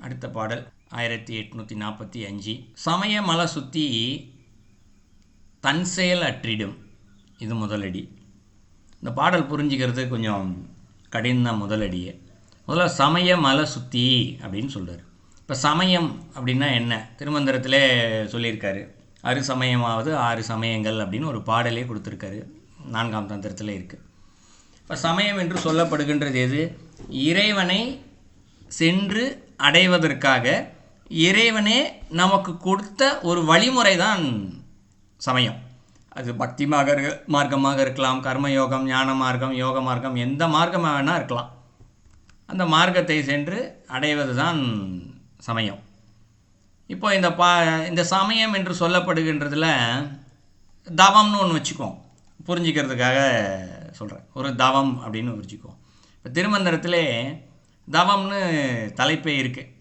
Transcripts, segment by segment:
அடுத்த பாடல் 1845. சமய மல சுத்தி தன் செயல் அற்றிடும். இது முதலடி. இந்த பாடல் புரிஞ்சுக்கிறது கொஞ்சம் கடினம். முதலடியே முதல்ல சமய மல சுத்தி அப்படின்னு சொல்கிறார். இப்போ சமயம் அப்படின்னா என்ன? திருமந்திரத்திலே சொல்லியிருக்காரு. அறு சமயமாவது 6 சமயங்கள் அப்படின்னு ஒரு பாடலே கொடுத்துருக்காரு. 4ஆம் தந்திரத்தில் இருக்குது. இப்போ சமயம் என்று சொல்லப்படுகின்றது எது? இறைவனை சென்று அடைவதற்காக இறைவனே நமக்கு கொடுத்த ஒரு வழிமுறை தான் சமயம். அது பக்தி மார்க்கமாக இருக்கலாம், கர்மயோகம், ஞான மார்க்கம், யோக மார்க்கம், எந்த மார்க்கமாக வேணால் இருக்கலாம். அந்த மார்க்கத்தை சென்று அடைவது தான் சமயம். இப்போ இந்த சமயம் என்று சொல்லப்படுகின்றதில் தவம்னு ஒன்று வச்சுக்குவோம், புரிஞ்சுக்கிறதுக்காக சொல்கிறேன். ஒரு தவம் அப்படின்னு புரிஞ்சுக்குவோம். இப்போ திருமந்திரத்திலே தவம்னு தலைப்பே இருக்குது.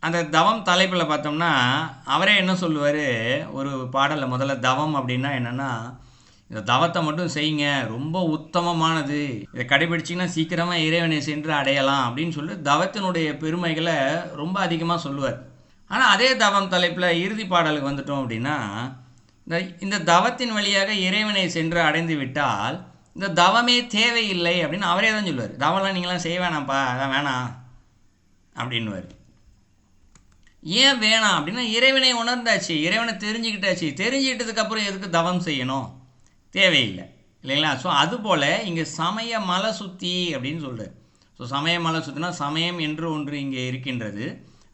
அந்த தவம் தலைப்பில் பார்த்தோம்னா அவரே என்ன சொல்லுவார் ஒரு பாடலில். முதல்ல தவம் அப்படின்னா என்னென்னா, இந்த தவத்தை மட்டும் செய்யுங்க, ரொம்ப உத்தமமானது, இதை கடைபிடிச்சிங்கன்னா சீக்கிரமாக இறைவனை சென்று அடையலாம் அப்படின்னு சொல்லி தவத்தினுடைய பெருமைகளை ரொம்ப அதிகமாக சொல்லுவார். ஆனால் அதே தவம் தலைப்பில் இறுதி பாடலுக்கு வந்துட்டோம் அப்படின்னா, இந்த தவத்தின் வழியாக இறைவனை சென்று அடைந்து விட்டால் இந்த தவமே தேவையில்லை அப்படின்னு அவரே தான் சொல்லுவார். தவம்லாம் நீங்களாம் செய்ய வேணாம்ப்பா, அதான் வேணாம் அப்படின்னுவார். ஏன் வேணாம் அப்படின்னா, இறைவனை உணர்ந்தாச்சு, இறைவனை தெரிஞ்சுக்கிட்டாச்சு, தெரிஞ்சுக்கிட்டதுக்கப்புறம் எதுக்கு தவம் செய்யணும்? தேவையில்லை இல்லைங்களா? ஸோ அதுபோல் இங்கே சமய மலை சுத்தி அப்படின்னு சொல்கிறார். ஸோ சமய மலை சுத்தினா சமயம் என்று ஒன்று இங்கே இருக்கின்றது,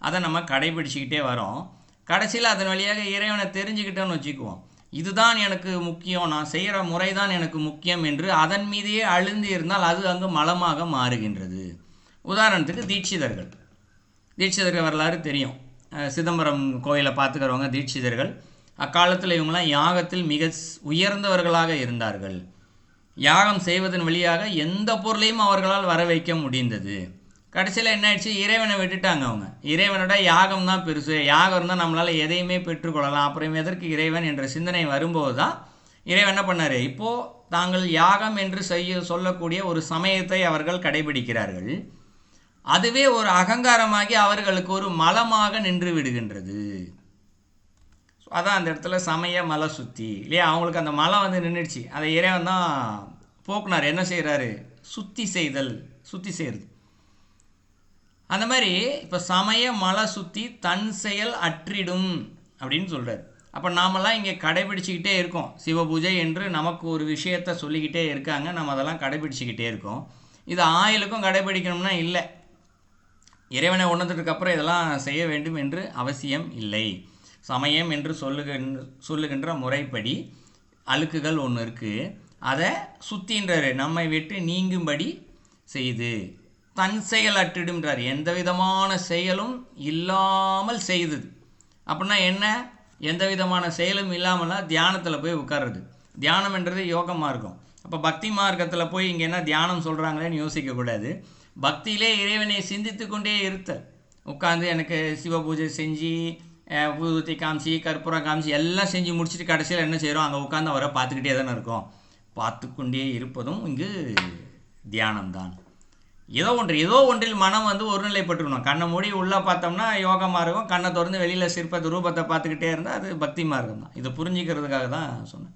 அதை நம்ம கடைபிடிச்சிக்கிட்டே வரோம். கடைசியில் அதன் வழியாக இறைவனை தெரிஞ்சுக்கிட்டோன்னு வச்சுக்குவோம். இதுதான் எனக்கு முக்கியம், நான் செய்கிற முறை தான் எனக்கு முக்கியம் என்று அதன் மீதே அழுந்து இருந்தால் அது அங்கு மலமாக மாறுகின்றது. உதாரணத்துக்கு தீட்சிதர்கள் வரலாறு தெரியும். சிதம்பரம் கோயிலை பார்த்துக்கிறவங்க தீட்சிதர்கள். அக்காலத்தில் இவங்களாம் யாகத்தில் மிக உயர்ந்தவர்களாக இருந்தார்கள். யாகம் செய்வதன் வழியாக எந்த பொருளையும் அவர்களால் வர வைக்க முடிந்தது. கடைசியில் என்ன ஆயிடுச்சு? இறைவனை விட்டுட்டாங்க அவங்க. இறைவனோட யாகம் தான் பெருசு, யாகம் இருந்தால் நம்மளால் எதையுமே பெற்றுக்கொள்ளலாம், அப்புறம் எதற்கு இறைவன் என்ற சிந்தனை வரும்போது தான் இறைவன் என்ன பண்ணார்? இப்போது தாங்கள் யாகம் என்று சொல்லக்கூடிய ஒரு சமயத்தை அவர்கள் கடைபிடிக்கிறார்கள். அதுவே ஒரு அகங்காரமாகி அவர்களுக்கு ஒரு மலமாக நின்று விடுகின்றது. அதான் அந்த இடத்துல சமய மலை சுத்தி இல்லையா? அவங்களுக்கு அந்த மலம் நின்றுடுச்சு. அதை இறைவன் தான் போக்குனார். என்ன செய்கிறாரு? சுத்தி செய்கிறது. அந்த மாதிரி இப்போ சமய மலை சுத்தி தன் செயல் அற்றிடும் அப்படின்னு சொல்கிறார். அப்போ நாமெல்லாம் இங்கே கடைபிடிச்சிக்கிட்டே இருக்கோம். சிவ பூஜை என்று நமக்கு ஒரு விஷயத்தை சொல்லிக்கிட்டே இருக்காங்க, நம்ம அதெல்லாம் கடைபிடிச்சிக்கிட்டே இருக்கோம். இது ஆயுளுக்கும் கடைபிடிக்கணும்னா இல்லை, இறைவனை உணர்ந்ததுக்கப்புறம் இதெல்லாம் செய்ய வேண்டும் என்று அவசியம் இல்லை. சமயம் என்று சொல்லுகின்ற முறைப்படி அழுக்குகள் ஒன்று இருக்குது, அதை சுத்தின்றார், நம்மை விட்டு நீங்கும்படி செய்து தன் செயல் அற்றிடும்ன்றார். எந்த விதமான செயலும் இல்லாமல் செய்தது. அப்படின்னா என்ன? எந்த விதமான செயலும் இல்லாமல்லாம் தியானத்தில் போய் உட்கார்றது. தியானம் என்றது யோக மார்க்கம். அப்போ பக்தி மார்க்கத்தில் போய் இங்கே என்ன தியானம் சொல்கிறாங்களேன்னு யோசிக்கக்கூடாது. பக்தியிலே இறைவனை சிந்தித்து கொண்டே இருத்தல். உட்காந்து எனக்கு சிவ பூஜை செஞ்சு பூத்தி காமிச்சு கற்பூரம் காமிச்சு எல்லாம் செஞ்சு முடிச்சுட்டு கடைசியில் என்ன செய்கிறோம்? அங்கே உட்காந்து அவரை பார்த்துக்கிட்டே தானே இருக்கோம். பார்த்து கொண்டே இருப்பதும் இங்கு தியானம்தான். ஏதோ ஒன்றில் மனம் ஒருநிலைப்பட்டுக்கணும். கண்ணை மூடி உள்ளே பார்த்தோம்னா யோகமாக இருக்கும், கண்ணை திறந்து வெளியில் சிற்பத்தை ரூபத்தை பார்த்துக்கிட்டே இருந்தால் அது பக்தி மார்க்கம் தான். இதை புரிஞ்சிக்கிறதுக்காக தான் சொன்னேன்.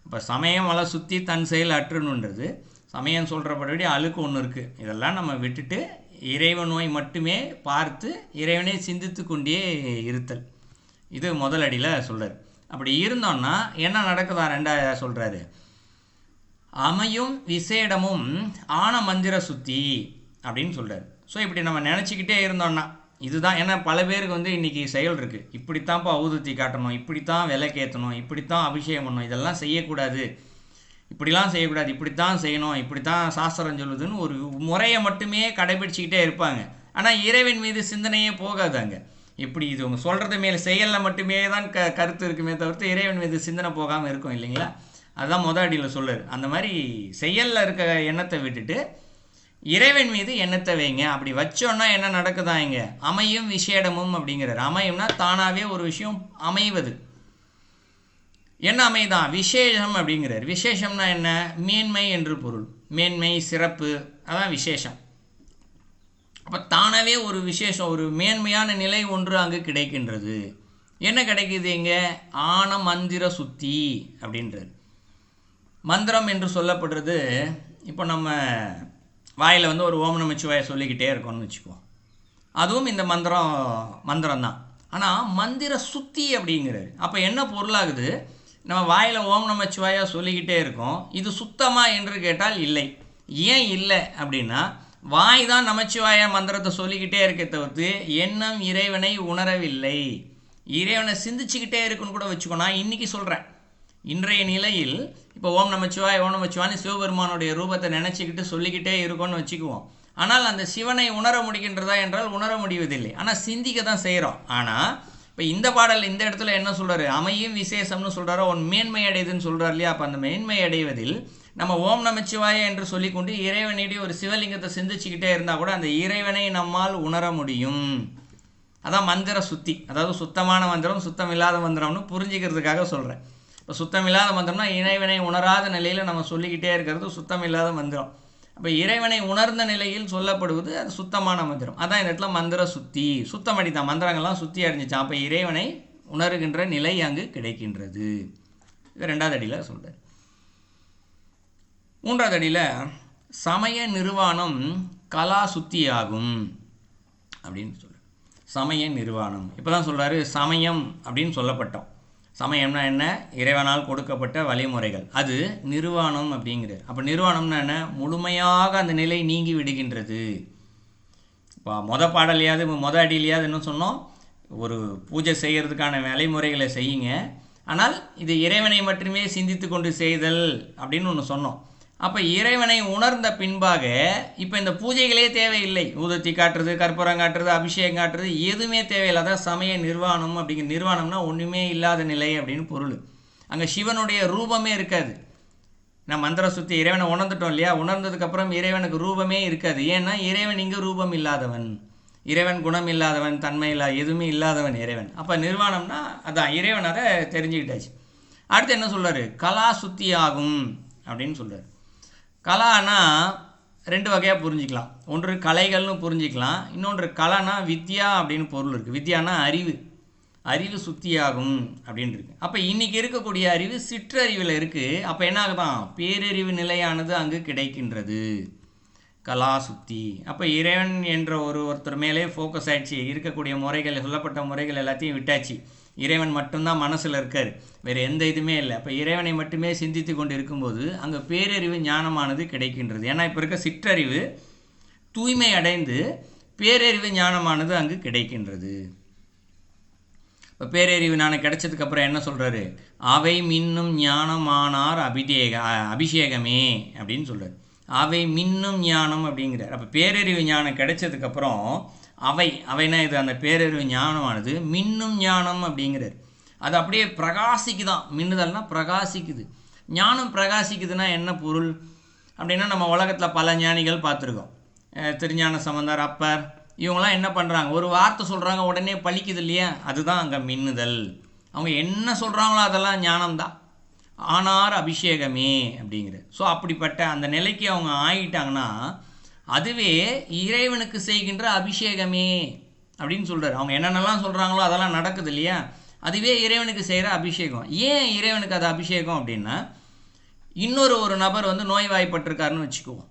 இப்போ சமயம் மலை சுற்றி தன் செயல் அற்றுன்னுன்றது சமயம் சொல்கிறபடி அழுக்கு ஒன்று இருக்குது. இதெல்லாம் நம்ம விட்டுட்டு இறைவனை மட்டுமே பார்த்து இறைவனை சிந்தித்து கொண்டே இருத்தல். இது முதலடியில் சொல்கிறார். அப்படி இருந்தோன்னா என்ன நடக்குதா? ரெண்டாவது சொல்கிறாரு, அமையும் விசேடமும் ஆன மந்திர சுத்தி அப்படின்னு சொல்கிறார். ஸோ இப்படி நம்ம நினச்சிக்கிட்டே இருந்தோன்னா இதுதான். ஏன்னா பல பேருக்கு இன்றைக்கி செயல் இருக்குது. இப்படித்தான்ப்பா ஊதுத்தி காட்டணும், இப்படித்தான் விளக்கேற்றணும், இப்படித்தான் அபிஷேகம் பண்ணணும், இதெல்லாம் செய்யக்கூடாது, இப்படிலாம் செய்யக்கூடாது, இப்படித்தான் செய்யணும், இப்படித்தான் சாஸ்திரம் சொல்லுதுன்னு ஒரு முறையை மட்டுமே கடைபிடிச்சிக்கிட்டே இருப்பாங்க. ஆனால் இறைவன் மீது சிந்தனையே போகாது. அங்கே இப்படி இது அவங்க சொல்கிறது மேலே செயலில் மட்டுமே தான் கருத்து இருக்குமே தவிர்த்து இறைவன் மீது சிந்தனை போகாமல் இருக்கும் இல்லைங்களா? அதுதான் முதல் அடியில் சொல்லுது. அந்த மாதிரி செயலில் இருக்க எண்ணத்தை விட்டுட்டு இறைவன் மீது எண்ணத்தை வைங்க. அப்படி வச்சோன்னா என்ன நடக்குதா? இங்கே அமையும் விசேடமும் அப்படிங்கிறார். அமையும்னா தானாகவே ஒரு விஷயம் அமைவது. என்ன அமைதான்? விசேஷம் அப்படிங்கிறார். விசேஷம்னா என்ன? மேன்மை என்று பொருள். மேன்மை, சிறப்பு, அதான் விசேஷம். அப்போ தானாகவே ஒரு விசேஷம், ஒரு மேன்மையான நிலை ஒன்று அங்கு கிடைக்கின்றது. என்ன கிடைக்குது இங்கே? ஆன மந்திர சுத்தி அப்படின்றது. மந்திரம் என்று சொல்லப்படுறது, இப்போ நம்ம வாயில் வந்து ஒரு ஓம் நமச்சிவாய சொல்லிக்கிட்டே இருக்கோம்னு வச்சுக்குவோம், அதுவும் இந்த மந்திரம் தான். ஆனால் மந்திர சுத்தி அப்படிங்கிறது அப்போ என்ன பொருளாகுது? நம்ம வாயில் ஓம் நமச்சிவாயா சொல்லிக்கிட்டே இருக்கோம், இது சுத்தமா என்று கேட்டால் இல்லை. ஏன் இல்லை அப்படின்னா, வாய் தான் நமச்சிவாய மந்திரத்தை சொல்லிக்கிட்டே இருக்க தவிர்த்து எண்ணம் இறைவனை உணரவில்லை. இறைவனை சிந்திச்சுக்கிட்டே இருக்குன்னு கூட வச்சுக்கோ. நான் இன்றைக்கி சொல்கிறேன், இன்றைய நிலையில் இப்போ ஓம் நமச்சிவாய் ஓம் நமச்சிவாய்னு சிவபெருமானுடைய ரூபத்தை நினச்சிக்கிட்டு சொல்லிக்கிட்டே இருக்கோன்னு வச்சுக்குவோம். ஆனால் அந்த சிவனை உணர முடிகின்றதா என்றால் உணர முடிவதில்லை. ஆனால் சிந்திக்க தான் செய்கிறோம். ஆனால் இப்போ இந்த பாடல் இந்த இடத்துல என்ன சொல்கிறாரு? அமையும் விசேஷம்னு சொல்கிறாரோ, ஒன் மேன்மை அடையுதுன்னு சொல்கிறார் இல்லையா? அப்போ அந்த மேன்மை அடைவதில் நம்ம ஓம் நமச்சிவாய என்று சொல்லிக்கொண்டு இறைவனிடையே ஒரு சிவலிங்கத்தை சிந்திச்சுக்கிட்டே இருந்தால் கூட அந்த இறைவனை நம்மால் உணர முடியும். அதான் மந்திர சுத்தி. அதாவது சுத்தமான மந்திரம், சுத்தம் இல்லாத மந்திரம்னு புரிஞ்சிக்கிறதுக்காக சொல்கிறேன். இப்போ சுத்தம் இல்லாத மந்திரம்னா இறைவனை உணராத நிலையில் நம்ம சொல்லிக்கிட்டே இருக்கிறது சுத்தம் இல்லாத மந்திரம். அப்போ இறைவனை உணர்ந்த நிலையில் சொல்லப்படுவது அது சுத்தமான மந்திரம். அதான் இந்த இடத்துல மந்திர சுத்தி. சுத்தம் அடித்தான், மந்திரங்கள்லாம் சுத்தி அடைஞ்சிச்சான். அப்போ இறைவனை உணர்கின்ற நிலை அங்கு கிடைக்கின்றது. இது 2வது அடியில் சொல்கிறார். 3வது அடியில் சமய நிர்வாணம் கலா சுத்தி ஆகும் அப்படின்னு சொல்கிறார். சமய நிர்வாணம் இப்போ தான் சொல்கிறாரு. சமயம் அப்படின்னு சொல்லப்பட்டோம். சமயம்னா என்ன? இறைவனால் கொடுக்கப்பட்ட வழிமுறைகள். அது நிர்வாணம் அப்படிங்கிறது. அப்போ நிர்வாணம்னா என்ன? முழுமையாக அந்த நிலை நீங்கி விடுகின்றது. இப்போ பாடலையாவது அடியிலையாவது என்ன சொன்னோம்? ஒரு பூஜை செய்கிறதுக்கான வழிமுறைகளை செய்யுங்க, ஆனால் இது இறைவனை மட்டுமே சிந்தித்து கொண்டு செய்தல் அப்படின்னு ஒன்று சொன்னோம். அப்போ இறைவனை உணர்ந்த பின்பாக இப்போ இந்த பூஜைகளே தேவையில்லை. ஊதத்தி காட்டுறது, கற்பூரம் காட்டுறது, அபிஷேகம் காட்டுறது எதுவுமே தேவையில்லை. அதான் சமய நிர்வாணம் அப்படிங்கிற. நிர்வாணம்னா ஒன்றுமே இல்லாத நிலை அப்படின்னு பொருள். அங்கே சிவனுடைய ரூபமே இருக்காது. நான் மந்திர சுத்தி இறைவனை உணர்ந்துட்டோம் இல்லையா? உணர்ந்ததுக்கப்புறம் இறைவனுக்கு ரூபமே இருக்காது. ஏன்னா இறைவன் இங்கே ரூபம் இல்லாதவன், இறைவன் குணம் இல்லாதவன், தன்மை எதுவுமே இல்லாதவன் இறைவன். அப்போ நிர்வாணம்னா அதான் இறைவன். அதை தெரிஞ்சுக்கிட்டாச்சு. அடுத்து என்ன சொல்கிறாரு? கலா சுத்தி ஆகும் அப்படின்னு சொல்கிறார். கலானா 2 வகையாக புரிஞ்சிக்கலாம். ஒன்று கலைகள்னு புரிஞ்சிக்கலாம், இன்னொன்று கலைனா வித்யா அப்படின்னு பொருள் இருக்குது. வித்யானா அறிவு சுத்தியாகும் அப்படின்னு இருக்கு. அப்போ இன்றைக்கி இருக்கக்கூடிய அறிவு சிற்றறிவில் இருக்குது. அப்போ என்ன ஆகுதான்? பேரறிவு நிலையானது அங்கு கிடைக்கின்றது. கலா சுத்தி. அப்போ இறைவன் என்ற ஒருத்தர் மேலே ஃபோக்கஸ் ஆகிடுச்சு. இருக்கக்கூடிய முறைகள், சொல்லப்பட்ட முறைகள் எல்லாத்தையும் விட்டாச்சு. இறைவன் மட்டும்தான் மனசில் இருக்கார், வேறு எந்த இதுவுமே இல்லை. அப்போ இறைவனை மட்டுமே சிந்தித்து கொண்டு இருக்கும்போது அங்கே பேரறிவு ஞானமானது கிடைக்கின்றது. ஏன்னா இப்போ இருக்க சிற்றறிவு தூய்மை அடைந்து பேரறிவு ஞானமானது அங்கு கிடைக்கின்றது. இப்போ பேரறிவு ஞானம் கிடைச்சதுக்கப்புறம் என்ன சொல்கிறாரு? அவை மின்னும் ஞானமானார் அபிஷேகமே அப்படின்னு சொல்கிறார். அவை மின்னும் ஞானம் அப்படிங்கிறார். அப்போ பேரறிவு ஞானம் கிடைச்சதுக்கப்புறம் அவைனா இது அந்த பேரறிவு ஞானமானது மின்னும் ஞானம் அப்படிங்கிறார். அது அப்படியே பிரகாசிக்குதான். மின்னுதல்னா பிரகாசிக்குது. ஞானம் பிரகாசிக்குதுன்னா என்ன பொருள் அப்படின்னா, நம்ம உலகத்தில் பல ஞானிகள் பார்த்துருக்கோம். திருஞான சம்பந்தர், அப்பர், இவங்களாம் என்ன பண்ணுறாங்க? ஒரு வார்த்தை சொல்கிறாங்க, உடனே பழிக்குது இல்லையா? அதுதான் அங்கே மின்னுதல். அவங்க என்ன சொல்கிறாங்களோ அதெல்லாம் ஞானம்தான். ஆனார் அபிஷேகமே அப்படிங்கிறது. ஸோ அப்படிப்பட்ட அந்த நிலைக்கு அவங்க ஆகிட்டாங்கன்னா அதுவே இறைவனுக்கு செய்கின்ற அபிஷேகமே அப்படின்னு சொல்கிறார். அவங்க என்னென்னலாம் சொல்கிறாங்களோ அதெல்லாம் நடக்குது இல்லையா? அதுவே இறைவனுக்கு செய்கிற அபிஷேகம். ஏன் இறைவனுக்கு அது அபிஷேகம் அப்படின்னா, ஒரு நபர் வந்து நோய்வாய்ப்பட்டிருக்காருன்னு வச்சுக்குவோம்.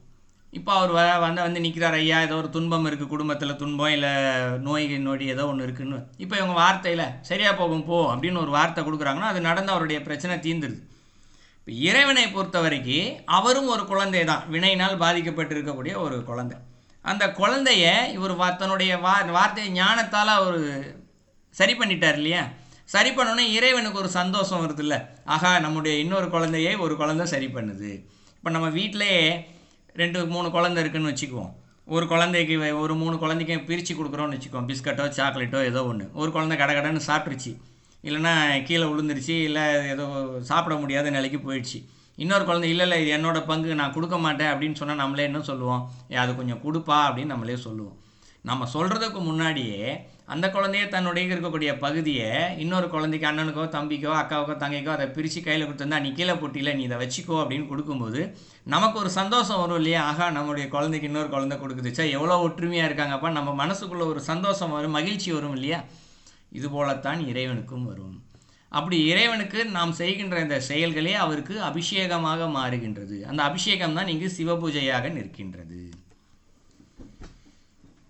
இப்போ அவர் வந்து நிற்கிறார், ஐயா ஏதோ ஒரு துன்பம் இருக்குது, குடும்பத்தில் துன்பம், இல்லை நோய் ஏதோ ஒன்று இருக்குன்னு. இப்போ இவங்க வார்த்தையில் சரியாக போகும் போ அப்படின்னு ஒரு வார்த்தை கொடுக்குறாங்கன்னா அது நடந்து அவருடைய பிரச்சனை தீர்ந்துருது. இப்போ இறைவனை பொறுத்த வரைக்கும் அவரும் ஒரு குழந்தை தான், வினையினால் பாதிக்கப்பட்டிருக்கக்கூடிய ஒரு குழந்தை. அந்த குழந்தைய இவர் தன்னுடைய வார்த்தையை ஞானத்தால் அவர் சரி பண்ணிட்டார் இல்லையா? சரி பண்ணோன்னே இறைவனுக்கு ஒரு சந்தோஷம் வருது இல்லை? ஆகா, நம்முடைய இன்னொரு குழந்தையை ஒரு குழந்தை சரி பண்ணுது. இப்போ நம்ம வீட்டிலேயே 2-3 குழந்தை இருக்குதுன்னு வச்சுக்குவோம். ஒரு குழந்தைக்கு ஒரு 3 குழந்தைக்கும் பிரித்து கொடுக்குறோன்னு வச்சுக்குவோம். பிஸ்கட்டோ சாக்லேட்டோ ஏதோ ஒன்று. ஒரு குழந்தை கடன்னு சாப்பிட்ருச்சு, இல்லைன்னா கீழே விழுந்துருச்சு, இல்லை ஏதோ சாப்பிட முடியாத நிலைக்கு போயிடுச்சு. இன்னொரு குழந்தை இல்லை இது என்னோடய பங்கு, நான் கொடுக்க மாட்டேன் அப்படின்னு சொன்னால் நம்மளே என்ன சொல்லுவோம்? அது கொஞ்சம் கொடுப்பா அப்படின்னு நம்மளே சொல்லுவோம். நம்ம சொல்கிறதுக்கு முன்னாடியே அந்த குழந்தைய தன்னுடைய இருக்கக்கூடிய பகுதியை இன்னொரு குழந்தைக்கு, அண்ணனுக்கோ தம்பிக்கோ அக்காவுக்கோ தங்கைக்கோ அதை பிரித்து கையில் கொடுத்துருந்தா, நீ கீழே போட்டியில் நீ இதை வச்சுக்கோ அப்படின்னு கொடுக்கும்போது நமக்கு ஒரு சந்தோஷம் வரும் இல்லையா? ஆகா, நம்மளுடைய குழந்தைக்கு இன்னொரு குழந்தை கொடுக்குதுச்சா, எவ்வளோ ஒற்றுமையாக இருக்காங்கப்பா, நம்ம மனசுக்குள்ளே ஒரு சந்தோஷம் வரும், மகிழ்ச்சி வரும் இல்லையா? இது போலத்தான் இறைவனுக்கும் வரும். அப்படி இறைவனுக்கு நாம் செய்கின்ற இந்த செயல்களே அவருக்கு அபிஷேகமாக மாறுகின்றது. அந்த அபிஷேகம் தான் இங்கு சிவபூஜையாக நிற்கின்றது.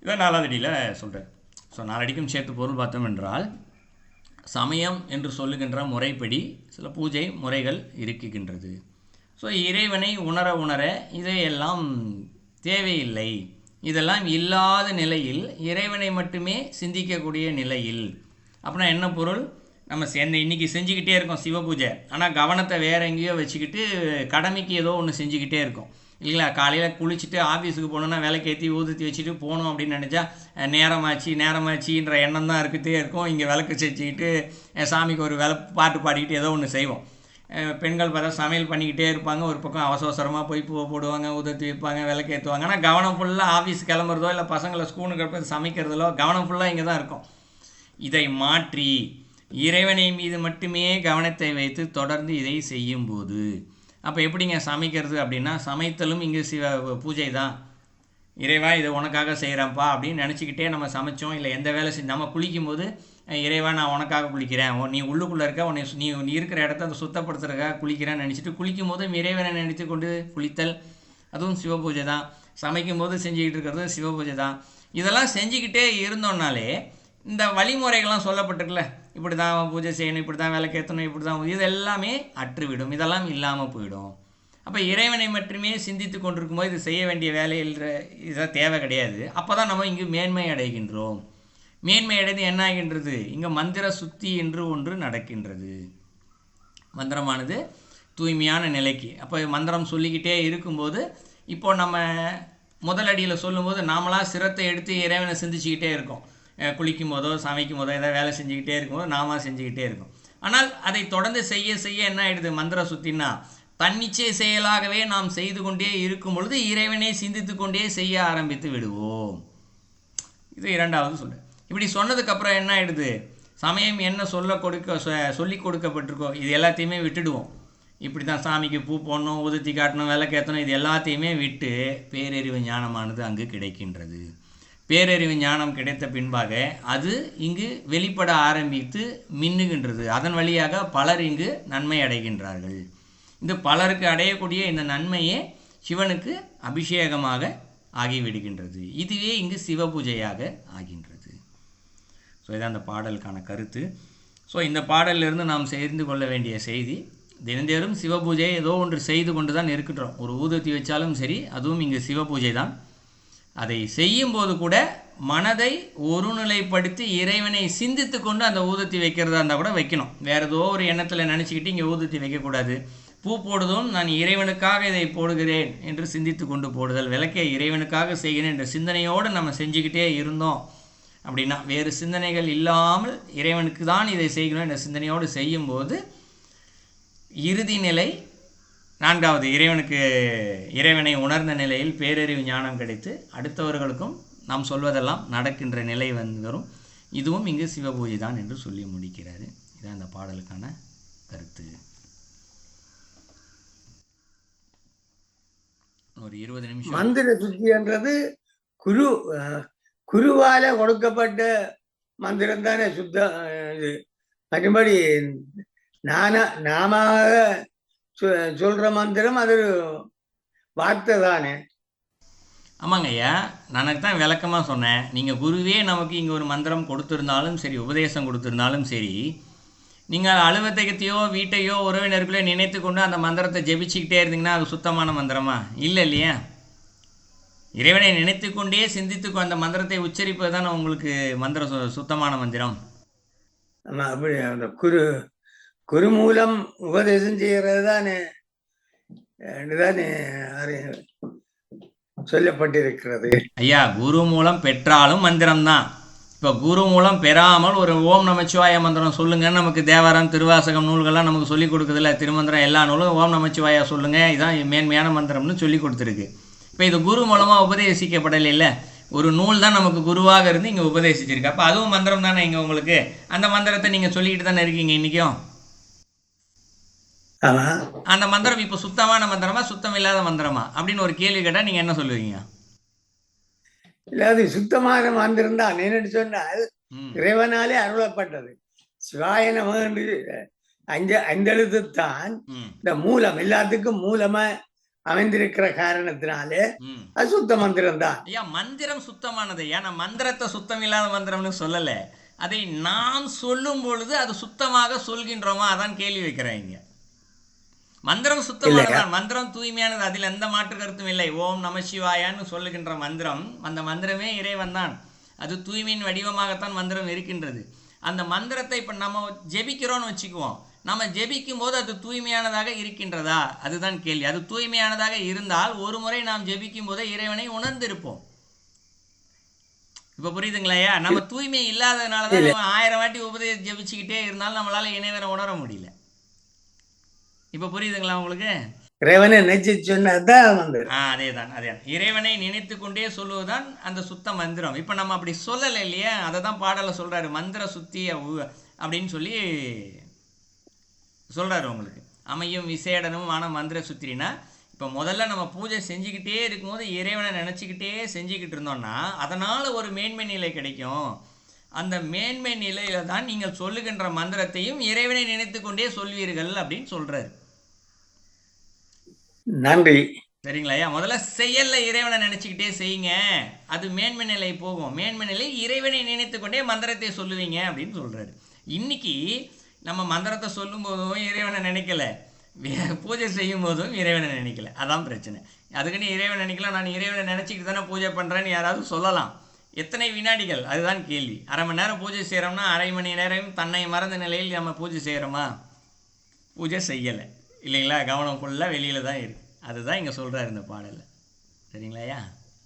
இதை 4வது அடியில் சொல்கிறார். ஸோ 4 அடிக்கும் சேர்த்து பொருள் பார்த்தோம் என்றால், சமயம் என்று சொல்லுகின்ற முறைப்படி சில பூஜை முறைகள் இருக்குகின்றது. ஸோ இறைவனை உணர உணர இதையெல்லாம் தேவையில்லை, இதெல்லாம் இல்லாத நிலையில் இறைவனை மட்டுமே சிந்திக்கக்கூடிய நிலையில். அப்படின்னா என்ன பொருள்? நம்ம இன்றைக்கி செஞ்சுக்கிட்டே இருக்கோம் சிவ பூஜை, ஆனால் கவனத்தை வேறு எங்கேயோ வச்சுக்கிட்டு கடமைக்கு ஏதோ ஒன்று செஞ்சுக்கிட்டே இருக்கோம் இல்லைங்களா? காலையில் குளிச்சுட்டு ஆஃபீஸுக்கு போகணுன்னா விளக்கேற்றி ஊதுத்தி வச்சுட்டு போகணும் அப்படின்னு நினச்சா நேரமாச்சின்ற எண்ணம் தான் இருக்கிட்டே இருக்கும். இங்கே விளக்கு செஞ்சுக்கிட்டு சாமிக்கு ஒரு பாட்டு பாடிக்கிட்டு ஏதோ ஒன்று செய்வோம். பெண்கள் பார்த்தா சமையல் பண்ணிக்கிட்டே இருப்பாங்க, ஒரு பக்கம் அவசரமாக போய் பூவை போடுவாங்க, ஊதத்தி வைப்பாங்க, விளக்கு ஏற்றுவாங்க. ஆனால் கவனம் ஃபுல்லாக ஆஃபீஸ் கிளம்புறதோ இல்லை பசங்களை ஸ்கூலுக்கு சமைக்கிறதோ கவனம் ஃபுல்லாக இங்கே தான் இருக்கும். இதை மாற்றி இறைவனை மீது மட்டுமே கவனத்தை வைத்து தொடர்ந்து இதை செய்யும்போது, அப்போ எப்படிங்க சமைக்கிறது அப்படின்னா, சமைத்தலும் இங்கே பூஜை தான். இறைவா இதை உனக்காக செய்கிறேன்ப்பா அப்படின்னு நினச்சிக்கிட்டே நம்ம சமைச்சோம். இல்லை எந்த வேலை நம்ம குளிக்கும் போது, இறைவா நான் உனக்காக குளிக்கிறேன், நீ உள்ளுக்குள்ளே இருக்க, நீ இருக்கிற இடத்த அதை சுத்தப்படுத்துறதுக்காக குளிக்கிறேன்னு நினச்சிட்டு குளிக்கும் போதும் இறைவனை நினைத்து கொண்டு குளித்தல், அதுவும் சிவபூஜை தான். சமைக்கும் போது செஞ்சுக்கிட்டு இருக்கிறது சிவபூஜை தான். இதெல்லாம் செஞ்சுக்கிட்டே இருந்தோம்னாலே இந்த வழிமுறைகள்லாம் சொல்லப்பட்டிருக்குல்ல, இப்படி தான் பூஜை செய்யணும், இப்படி தான் விளக்கேற்றணும், இப்படி தான், இது எல்லாமே அற்றுவிடும், இதெல்லாம் இல்லாமல் போயிடும். அப்போ இறைவனை மட்டுமே சிந்தித்து கொண்டிருக்கும்போது இது செய்ய வேண்டிய வேலையில் இதெல்லாம் தேவை கிடையாது. அப்போ தான் நம்ம இங்கு மேன்மை அடைகின்றோம். மேன்மை அடைந்து என்ன ஆகின்றது? இங்கே மந்திர சுத்தி என்று ஒன்று நடக்கின்றது. மந்திரமானது தூய்மையான நிலைக்கு. அப்போ மந்திரம் சொல்லிக்கிட்டே இருக்கும்போது, இப்போ நம்ம முதலடியில் சொல்லும்போது நாமளாக சிரத்தை எடுத்து இறைவனை சிந்திச்சுக்கிட்டே இருக்கோம். குளிக்கும் போதோ சமைக்கும் போதோ ஏதாவது வேலை செஞ்சுக்கிட்டே இருக்கும்போது நாம செஞ்சுக்கிட்டே இருக்கும். ஆனால் அதை தொடர்ந்து செய்ய செய்ய என்ன ஆகிடுது? மந்திர சுத்தின்னா தன்னிச்சை செயலாகவே நாம் செய்து கொண்டே இருக்கும் பொழுது இறைவனை சிந்தித்து கொண்டே செய்ய ஆரம்பித்து விடுவோம். இது 2வது சொல்லு. இப்படி சொன்னதுக்கப்புறம் என்ன ஆகிடுது? சமயம் என்ன சொல்லி கொடுக்கப்பட்டிருக்கோ இது எல்லாத்தையுமே விட்டுடுவோம். இப்படி தான் சாமிக்கு பூ போடணும், ஊதுத்தி காட்டணும், விளக்கேற்றணும், இது எல்லாத்தையுமே விட்டு பேரறிவு ஞானமானது அங்கு கிடைக்கின்றது. பேரறிவு ஞானம் கிடைத்த பின்பாக அது இங்கு வெளிப்பட ஆரம்பித்து மின்னுகின்றது. அதன் வழியாக பலர் இங்கு நன்மை அடைகின்றார்கள். இந்த பலருக்கு அடையக்கூடிய இந்த நன்மையே சிவனுக்கு அபிஷேகமாக ஆகிவிடுகின்றது. இதுவே இங்கு சிவ பூஜையாக ஆகின்றது. ஸோ இதான் அந்த பாடலுக்கான கருத்து. ஸோ இந்த பாடலிலிருந்து நாம் தெரிந்து கொள்ள வேண்டிய செய்தி, தினந்தேறும் சிவ பூஜையை ஏதோ ஒன்று செய்து கொண்டு தான் இருக்கின்றோம். ஒரு ஊதுத்தி வச்சாலும் சரி, அதுவும் இங்கு சிவ பூஜை தான். அதை செய்யும்போது கூட மனதை ஒருநிலைப்படுத்தி இறைவனை சிந்தித்து கொண்டு அந்த ஊதுத்தி வைக்கிறதா இருந்தால் கூட வைக்கணும். வேறு ஏதோ ஒரு எண்ணத்தில் நினச்சிக்கிட்டு இங்கே ஊதுத்தி வைக்கக்கூடாது. பூ போடுதும் நான் இறைவனுக்காக இதை போடுகிறேன் என்று சிந்தித்து கொண்டு போடுதல், விளக்கை இறைவனுக்காக செய்கிறேன் என்ற சிந்தனையோடு நம்ம செஞ்சுக்கிட்டே இருந்தோம் அப்படின்னா, வேறு சிந்தனைகள் இல்லாமல் இறைவனுக்கு தான் இதை செய்யணும் என்ற சிந்தனையோடு செய்யும்போது இறுதி நிலை 4வது இறைவனை உணர்ந்த நிலையில் பேரறிவு ஞானம் கிடைத்து அடுத்தவர்களுக்கும் நாம் சொல்வதெல்லாம் நடக்கின்ற நிலை வரும். இதுவும் இங்கு சிவபூஜை தான் என்று சொல்லி முடிக்கிறாரு. இதான் அந்த பாடலுக்கான கருத்து. ஒரு 20 நிமிஷம். மந்திர சுத்தி என்றது குருவால கொடுக்கப்பட்ட மந்திரம் தானே சுத்த. இது மற்றபடி நாம சொல்ற மந்திரம் அது வார்த்தை தானே. ஆமாங்க ஐயா, எனக்கு தான் விளக்கமாக சொன்னேன். நீங்கள் குருவே நமக்கு இங்கே ஒரு மந்திரம் கொடுத்துருந்தாலும் சரி, உபதேசம் கொடுத்துருந்தாலும் சரி, நீங்கள் அலுவலகத்தையோ வீட்டையோ உறவினர்களோ நினைத்து கொண்டு அந்த மந்திரத்தை ஜெபிச்சுக்கிட்டே இருந்தீங்கன்னா அது சுத்தமான மந்திரமா? இல்லை இல்லையா? இறைவனை நினைத்து கொண்டே சிந்தித்து அந்த மந்திரத்தை உச்சரிப்பது தானே உங்களுக்கு மந்திரம், சுத்தமான மந்திரம். ஆமாம், அப்படி அந்த குரு மூலம் உபதேசம் செய்கிறது தானே சொல்லப்பட்டிருக்கிறது. ஐயா, குரு மூலம் பெற்றாலும் மந்திரம் தான். இப்போ குரு மூலம் பெறாமல் ஒரு ஓம் நமச்சிவாய மந்திரம் சொல்லுங்கன்னு நமக்கு தேவாரம் திருவாசகம் நூல்கள்லாம் நமக்கு சொல்லி கொடுக்குதில்ல, திருமந்திரம் எல்லா நூலும் ஓம் நமச்சிவாயா சொல்லுங்கள், இதுதான் மேன்மையான மந்திரம்னு சொல்லி கொடுத்துருக்கு. இப்போ இது குரு மூலமாக உபதேசிக்கப்படலை இல்லை. ஒரு நூல் தான் நமக்கு குருவாக இருந்து இங்கே உபதேசிச்சிருக்கு. அப்போ அதுவும் மந்திரம் தானே இங்கே உங்களுக்கு. அந்த மந்திரத்தை நீங்கள் சொல்லிக்கிட்டு தானே இருக்கீங்க இன்றைக்கும். ஆமா. அந்த மந்திரம் இப்போ சுத்தமான மந்திரமா சுத்தம் இல்லாத மந்திரமா அப்படின்னு ஒரு கேள்வி கேட்டால் நீங்கள் என்ன சொல்லுவீங்க? இல்ல அது சுத்தமான மந்திரம் தான். என்னன்னு சொன்னால் ம் இறைவனாலே அருளப்பட்டது. சிவாய நம என்று ஐந்தெழுத்து தான் ம் இந்த மூலம், எல்லாத்துக்கும் மூலமா அமைந்திருக்கிற காரணத்தினாலே ம் அது சுத்த மந்திரம் தான். ஐயா, மந்திரம் சுத்தமானது. ஐயா, நான் மந்திரத்தை சுத்தம் இல்லாத மந்திரம்னு சொல்லலை. அதை நாம் சொல்லும் பொழுது அது சுத்தமாக சொல்கின்றோமா, அதான் கேள்வி வைக்கிறேன் இங்க. மந்திரம் சுத்தமானதான், மந்திரம் தூய்மையானது, அதில் எந்த மாற்று கருத்தும் இல்லை. ஓம் நம சிவாயான்னு சொல்லுகின்ற மந்திரம், அந்த மந்திரமே இறைவன் தான். அது தூய்மையின் வடிவமாகத்தான் மந்திரம் இருக்கின்றது. அந்த மந்திரத்தை இப்போ நம்ம ஜெபிக்கிறோன்னு வச்சுக்குவோம். நம்ம ஜெபிக்கும் போது அது தூய்மையானதாக இருக்கின்றதா, அதுதான் கேள்வி. அது தூய்மையானதாக இருந்தால் ஒரு முறை நாம் ஜெபிக்கும் போதே இறைவனை உணர்ந்திருப்போம். இப்போ புரியுதுங்களையா? நம்ம தூய்மை இல்லாததுனால தான் நம்ம 1000 வாட்டி ஜெபிச்சுக்கிட்டே இருந்தாலும் நம்மளால இறைவனை உணர முடியல. இப்போ புரியுதுங்களா உங்களுக்கு? இறைவனை நினைச்சு சொன்னதுதான் மந்திரம். அதேதான். இறைவனை நினைத்து கொண்டே சொல்லுவதுதான் அந்த சுத்த மந்திரம். இப்போ நம்ம அப்படி சொல்லலை இல்லையா? அதை தான் பாடல சொல்றாரு, மந்திர சுத்தி அப்படின்னு சொல்லி சொல்றாரு உங்களுக்கு. அமையும் விசேடனும் ஆன மந்திர சுத்திரினா, இப்போ முதல்ல நம்ம பூஜை செஞ்சுக்கிட்டே இருக்கும்போது இறைவனை நினச்சிக்கிட்டே செஞ்சுக்கிட்டு இருந்தோம்னா அதனால் ஒரு மேன்மை நிலை கிடைக்கும். அந்த மேன்மை நிலையில தான் நீங்கள் சொல்லுகின்ற மந்திரத்தையும் இறைவனை நினைத்து கொண்டே சொல்வீர்கள் அப்படின்னு சொல்றாரு. நன்றி. சரிங்களா? முதல்ல செயல்ல இறைவனை நினைச்சுக்கிட்டே செய்யுங்க, அது மேன்மை நிலை போகும். மேன்மை நிலை இறைவனை நினைத்து கொண்டே மந்திரத்தை சொல்லுவீங்க அப்படின்னு சொல்றாரு. இன்னைக்கு நம்ம மந்திரத்தை சொல்லும் போதும் இறைவனை நினைக்கல, பூஜை செய்யும் போதும் இறைவனை நினைக்கல. அதான் பிரச்சனை. அதுக்குன்னு இறைவனை நினைக்கலாம், நான் இறைவனை நினச்சிக்கிட்டு தானே பூஜை பண்ணுறேன்னு யாராவது சொல்லலாம். எத்தனை வினாடிகள், அதுதான் கேள்வி. அரை மணி நேரம் பூஜை செய்கிறோம்னா அரை மணி நேரம் தன்னை மறந்த நிலையில் நம்ம பூஜை செய்கிறோமா? பூஜை செய்யலை இல்லைங்களா? கவனம் ஃபுல்லாக வெளியில் தான் இருக்குது. அதுதான் இங்கே சொல்கிறார் இந்த பாடலில். சரிங்களா ஐயா?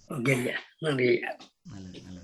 ஓகே ஐயா, நன்றி ஐயா. நல்லது நல்லது.